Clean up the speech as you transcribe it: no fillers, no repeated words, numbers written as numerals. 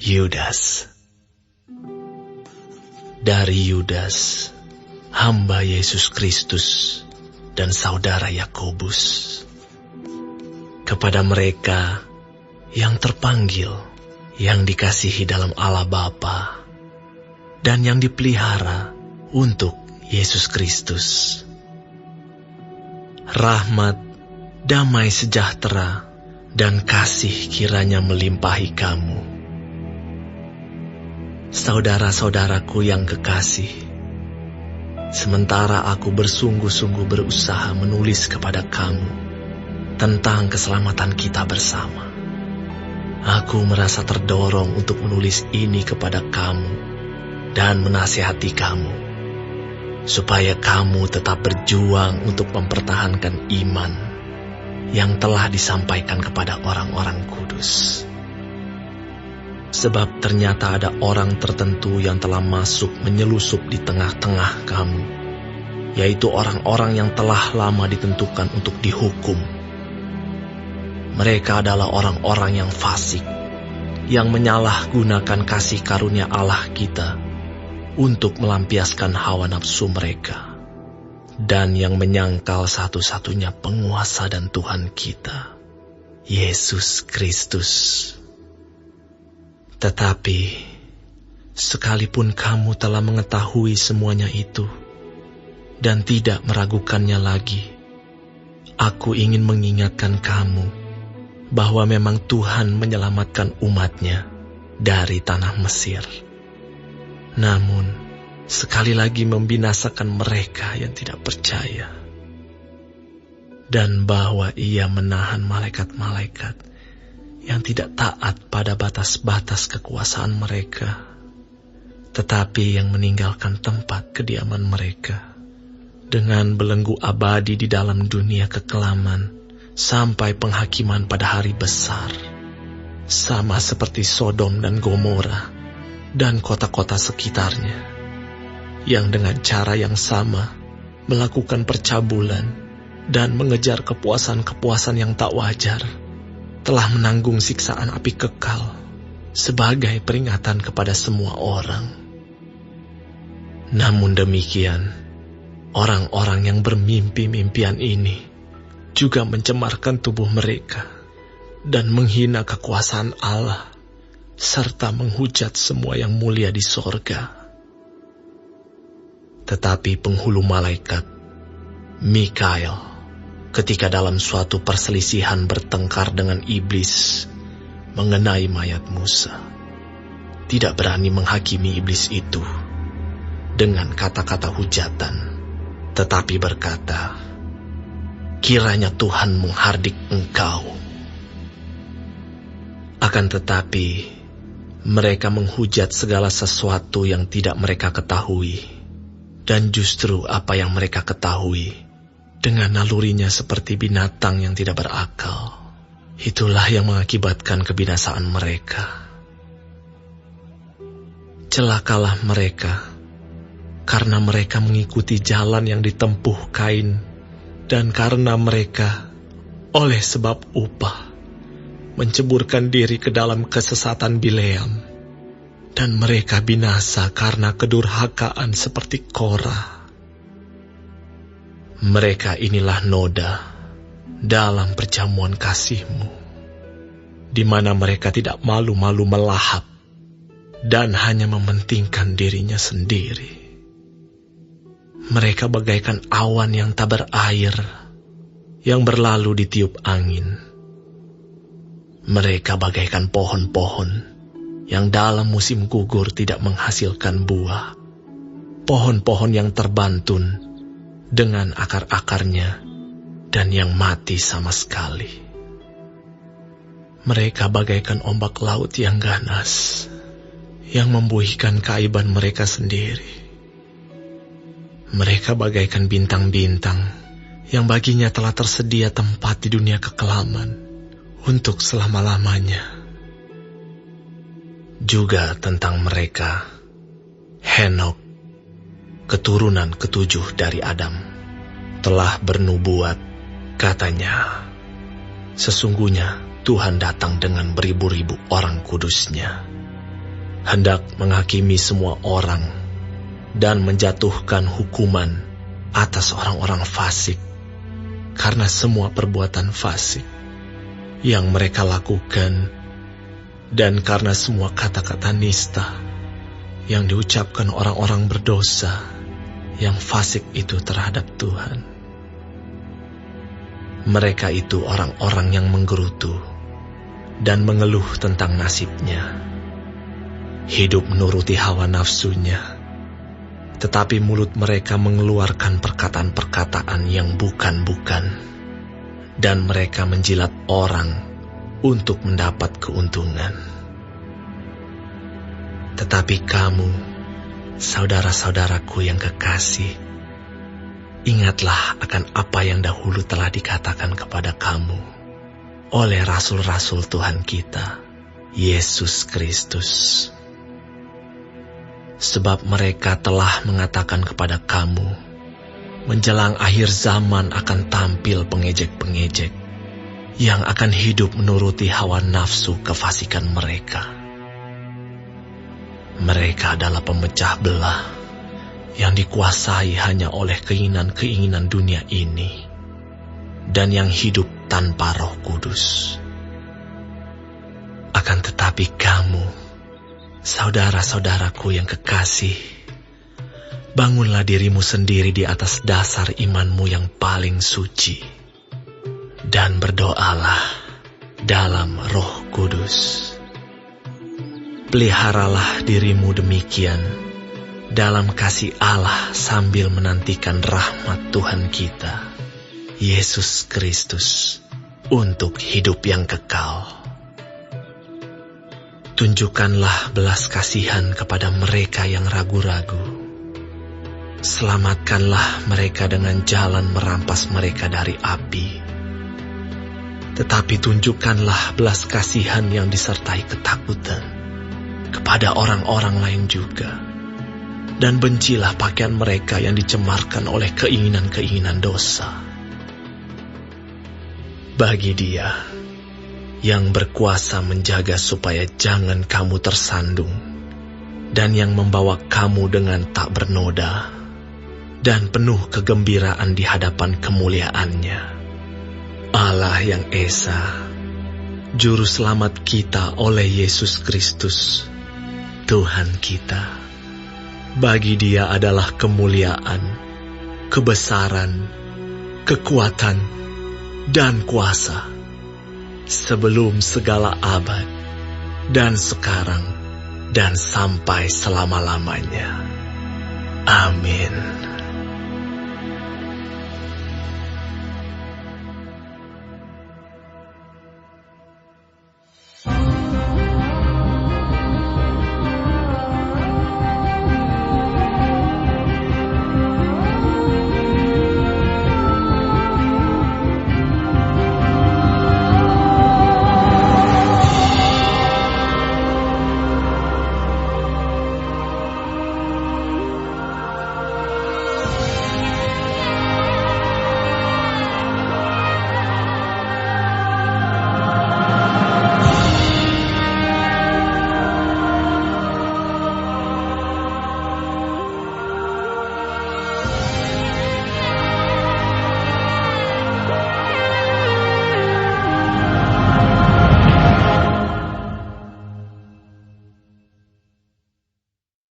Yudas. Dari Yudas, hamba Yesus Kristus dan saudara Yakobus, kepada mereka yang terpanggil, yang dikasihi dalam Allah Bapa, dan yang dipelihara untuk Yesus Kristus. Rahmat, damai sejahtera, dan kasih kiranya melimpahi kamu. Saudara-saudaraku yang kekasih, sementara aku bersungguh-sungguh berusaha menulis kepada kamu tentang keselamatan kita bersama, aku merasa terdorong untuk menulis ini kepada kamu dan menasihati kamu, supaya kamu tetap berjuang untuk mempertahankan iman yang telah disampaikan kepada orang-orang kudus. Sebab ternyata ada orang tertentu yang telah masuk menyelusup di tengah-tengah kamu, yaitu orang-orang yang telah lama ditentukan untuk dihukum. Mereka adalah orang-orang yang fasik, yang menyalahgunakan kasih karunia Allah kita untuk melampiaskan hawa nafsu mereka, dan yang menyangkal satu-satunya penguasa dan Tuhan kita, Yesus Kristus. Tetapi, sekalipun kamu telah mengetahui semuanya itu, dan tidak meragukannya lagi, aku ingin mengingatkan kamu bahwa memang Tuhan menyelamatkan umat-Nya dari tanah Mesir. Namun, sekali lagi membinasakan mereka yang tidak percaya, dan bahwa Ia menahan malaikat-malaikat yang tidak taat pada batas-batas kekuasaan mereka, tetapi yang meninggalkan tempat kediaman mereka, dengan belenggu abadi di dalam dunia kekelaman, sampai penghakiman pada hari besar, sama seperti Sodom dan Gomora, dan kota-kota sekitarnya, yang dengan cara yang sama melakukan percabulan dan mengejar kepuasan-kepuasan yang tak wajar, telah menanggung siksaan api kekal sebagai peringatan kepada semua orang. Namun demikian, orang-orang yang bermimpi-mimpian ini juga mencemarkan tubuh mereka dan menghina kekuasaan Allah, serta menghujat semua yang mulia di sorga. Tetapi penghulu malaikat, Mikael, ketika dalam suatu perselisihan bertengkar dengan iblis mengenai mayat Musa, tidak berani menghakimi iblis itu dengan kata-kata hujatan, tetapi berkata, "Kiranya Tuhan menghardik engkau." Akan tetapi, mereka menghujat segala sesuatu yang tidak mereka ketahui, dan justru apa yang mereka ketahui, dengan nalurinya seperti binatang yang tidak berakal, itulah yang mengakibatkan kebinasaan mereka. Celakalah mereka, karena mereka mengikuti jalan yang ditempuh Kain, dan karena mereka, oleh sebab upah, menceburkan diri ke dalam kesesatan Bileam, dan mereka binasa karena kedurhakaan seperti Korah. Mereka inilah noda dalam perjamuan kasih-Mu, di mana mereka tidak malu-malu melahap dan hanya mementingkan dirinya sendiri. Mereka bagaikan awan yang tak berair, yang berlalu ditiup angin. Mereka bagaikan pohon-pohon yang dalam musim gugur tidak menghasilkan buah, pohon-pohon yang terbantun dengan akar-akarnya dan yang mati sama sekali. Mereka bagaikan ombak laut yang ganas, yang membuihkan keaiban mereka sendiri. Mereka bagaikan bintang-bintang yang baginya telah tersedia tempat di dunia kekelaman untuk selama-lamanya. Juga tentang mereka, Henok, keturunan ketujuh dari Adam, telah bernubuat, katanya, "Sesungguhnya Tuhan datang dengan beribu-ribu orang kudusnya, hendak menghakimi semua orang dan menjatuhkan hukuman atas orang-orang fasik karena semua perbuatan fasik yang mereka lakukan dan karena semua kata-kata nista yang diucapkan orang-orang berdosa yang fasik itu terhadap Tuhan. Mereka itu orang-orang yang menggerutu dan mengeluh tentang nasibnya, hidup menuruti hawa nafsunya, tetapi mulut mereka mengeluarkan perkataan-perkataan yang bukan-bukan, dan mereka menjilat orang untuk mendapat keuntungan. Tetapi kamu, saudara-saudaraku yang kekasih, ingatlah akan apa yang dahulu telah dikatakan kepada kamu oleh rasul-rasul Tuhan kita, Yesus Kristus. Sebab mereka telah mengatakan kepada kamu, menjelang akhir zaman akan tampil pengejek-pengejek yang akan hidup menuruti hawa nafsu kefasikan mereka. Mereka adalah pemecah belah yang dikuasai hanya oleh keinginan-keinginan dunia ini dan yang hidup tanpa Roh Kudus. Akan tetapi kamu, saudara-saudaraku yang kekasih, bangunlah dirimu sendiri di atas dasar imanmu yang paling suci, dan berdoalah dalam Roh Kudus. Peliharalah dirimu demikian dalam kasih Allah sambil menantikan rahmat Tuhan kita, Yesus Kristus, untuk hidup yang kekal. Tunjukkanlah belas kasihan kepada mereka yang ragu-ragu. Selamatkanlah mereka dengan jalan merampas mereka dari api. Tetapi tunjukkanlah belas kasihan yang disertai ketakutan kepada orang-orang lain juga. Dan bencilah pakaian mereka yang dicemarkan oleh keinginan-keinginan dosa. Bagi Dia yang berkuasa menjaga supaya jangan kamu tersandung, dan yang membawa kamu dengan tak bernoda dan penuh kegembiraan di hadapan kemuliaan-Nya, Allah yang Esa, Juru Selamat kita oleh Yesus Kristus, Tuhan kita. Bagi Dia adalah kemuliaan, kebesaran, kekuatan, dan kuasa, sebelum segala abad, dan sekarang, dan sampai selama-lamanya. Amin.